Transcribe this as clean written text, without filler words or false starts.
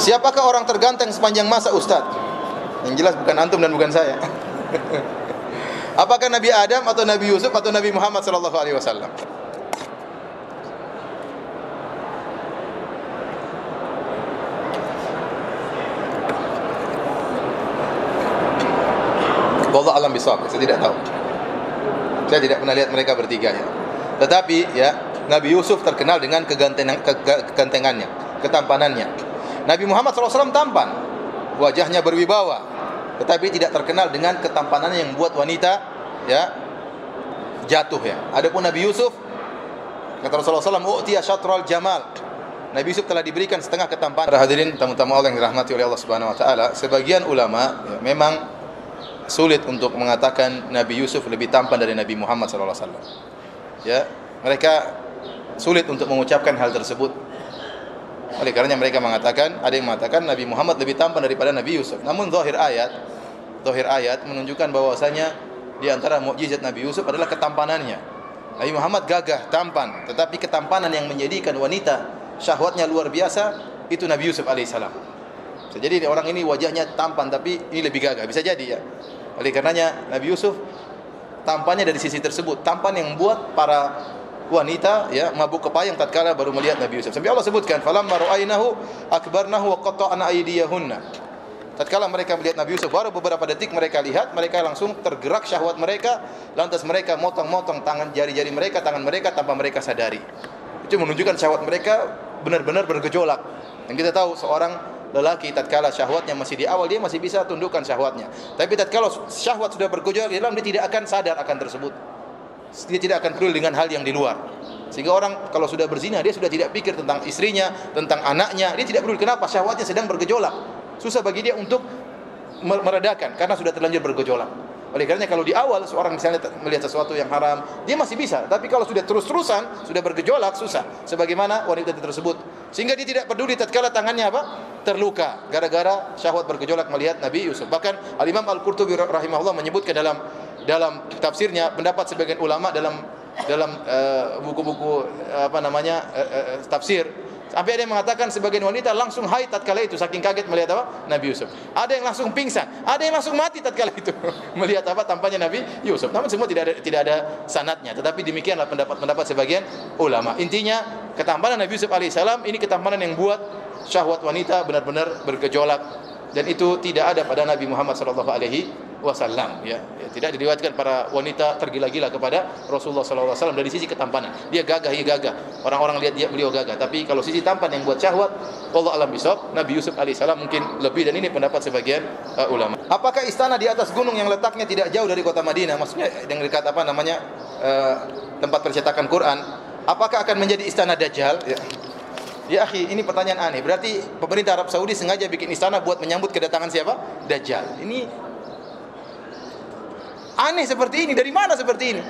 Siapakah orang terganteng sepanjang masa, Ustaz? Yang jelas bukan antum dan bukan saya. Apakah Nabi Adam atau Nabi Yusuf atau Nabi Muhammad sallallahu alaihi wasallam? Wallahu alam bisawab. Saya tidak tahu. Saya tidak pernah lihat mereka bertiga ya. Tetapi ya, Nabi Yusuf terkenal dengan kegantengannya, ketampanannya. Nabi Muhammad SAW tampan, wajahnya berwibawa, tetapi tidak terkenal dengan ketampanannya yang membuat wanita ya jatuh ya. Adapun Nabi Yusuf, kata Rasulullah SAW, "U'tiya syatral jamal." Nabi Yusuf telah diberikan setengah ketampanan. Para hadirin tamu-tamu Allah yang dirahmati oleh Allah Subhanahu wa taala, sebagian ulama ya, memang sulit untuk mengatakan Nabi Yusuf lebih tampan dari Nabi Muhammad SAW. Ya, mereka sulit untuk mengucapkan hal tersebut. Oleh karenanya mereka mengatakan, ada yang mengatakan Nabi Muhammad lebih tampan daripada Nabi Yusuf. Namun zahir ayat menunjukkan bahwasanya di antara mukjizat Nabi Yusuf adalah ketampanannya. Nabi Muhammad gagah, tampan, tetapi ketampanan yang menjadikan wanita syahwatnya luar biasa itu Nabi Yusuf alaihissalam. Jadi orang ini wajahnya tampan tapi ini lebih gagah, bisa jadi ya. Oleh karenanya Nabi Yusuf tampannya dari sisi tersebut, tampan yang membuat para wanita ya mabuk kepayang tatkala baru melihat Nabi Yusuf. Sampai Allah sebutkan, "Falamma ra'ainahu akbarnahu wa qatta'na aydiyahunna." Tatkala mereka melihat Nabi Yusuf, baru beberapa detik mereka lihat, mereka langsung tergerak syahwat mereka, lantas mereka motong-motong tangan jari-jari mereka, tangan mereka tanpa mereka sadari. Itu menunjukkan syahwat mereka benar-benar bergejolak. Dan kita tahu seorang lelaki tatkala syahwatnya masih di awal, dia masih bisa tundukkan syahwatnya. Tapi tatkala syahwat sudah bergejolak di dalam, dia tidak akan sadar akan tersebut. Dia tidak akan peduli dengan hal yang di luar. Sehingga orang kalau sudah berzina, dia sudah tidak pikir tentang istrinya, tentang anaknya, dia tidak peduli. Kenapa? Syahwatnya sedang bergejolak. Susah bagi dia untuk meredakan karena sudah terlanjur bergejolak. Oleh karenanya kalau di awal seorang misalnya melihat sesuatu yang haram, dia masih bisa. Tapi kalau sudah terus-terusan, sudah bergejolak, susah. Sebagaimana wanita tersebut. Sehingga dia tidak peduli tatkala tangannya apa? Terluka gara-gara syahwat bergejolak melihat Nabi Yusuf. Bahkan Al-Imam Al-Qurtubi rahimahullah menyebutkan dalam tafsirnya, pendapat sebagian ulama dalam buku-buku tafsir, sampai ada yang mengatakan sebagian wanita langsung haid tatkala itu saking kaget melihat apa? Nabi Yusuf. Ada yang langsung pingsan, ada yang langsung mati tatkala itu melihat apa? Tampaknya Nabi Yusuf. Namun semua tidak ada sanadnya, tetapi demikianlah pendapat sebagian ulama. Intinya ketampanan Nabi Yusuf alaihissalam ini ketampanan yang buat syahwat wanita benar-benar bergejolak, dan itu tidak ada pada Nabi Muhammad sallallahu alaihi wasallam ya. Tidak diriwayatkan para wanita tergila-gila kepada Rasulullah sallallahu alaihi wasallam dari sisi ketampanan. Dia gagah, orang-orang lihat beliau gagah, tapi kalau sisi tampan yang buat syahwat, wallahu alam bisawab, Nabi Yusuf alaihissalam mungkin lebih, dan ini pendapat sebagian ulama. Apakah istana di atas gunung yang letaknya tidak jauh dari kota Madinah, maksudnya yang dekat tempat percetakan Quran, apakah akan menjadi istana Dajjal? Ya akhi, ini pertanyaan aneh. Berarti pemerintah Arab Saudi sengaja bikin istana buat menyambut kedatangan siapa? Dajjal. Ini aneh seperti ini. Dari mana seperti ini?